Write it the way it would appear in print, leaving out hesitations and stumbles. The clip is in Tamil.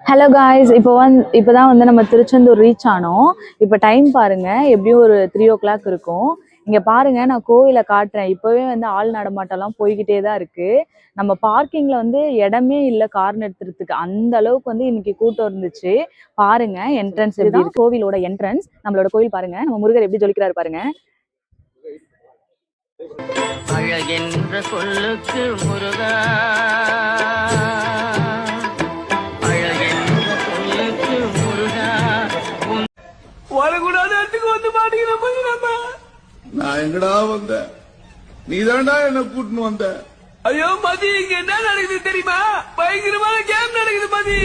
ஹலோ காய்ஸ், இப்போதான் வந்து நம்ம திருச்செந்தூர் ரீச் ஆனோம். இப்போ டைம் பாருங்க, எப்படியும் ஒரு 3 o'clock இருக்கும். இங்க பாருங்க, நான் கோவிலை காட்டுறேன். இப்பவே வந்து ஆள் நடமாட்டம்லாம் போய்கிட்டே தான் இருக்கு. நம்ம பார்க்கிங்ல வந்து இடமே இல்லை கார் நிறுத்துறதுக்கு, அந்த அளவுக்கு வந்து இன்னைக்கு கூட்டம் இருந்துச்சு. பாருங்க என்ட்ரன்ஸ், இதுதான் கோவிலோட என்ட்ரன்ஸ். நம்மளோட கோவில் பாருங்க, நம்ம முருகர் எப்படி ஜொலிக்கிறாரு பாருங்க. அழகென்ற சொல்லுக்கு முருகா, நான் எங்கடா வந்த, நீதான்டா என்ன கூட்டின்னு வந்த. ஐயோ மதி, இங்க என்ன நடக்குது தெரியுமா? பயங்கரமான கேம் நடக்குது மதி.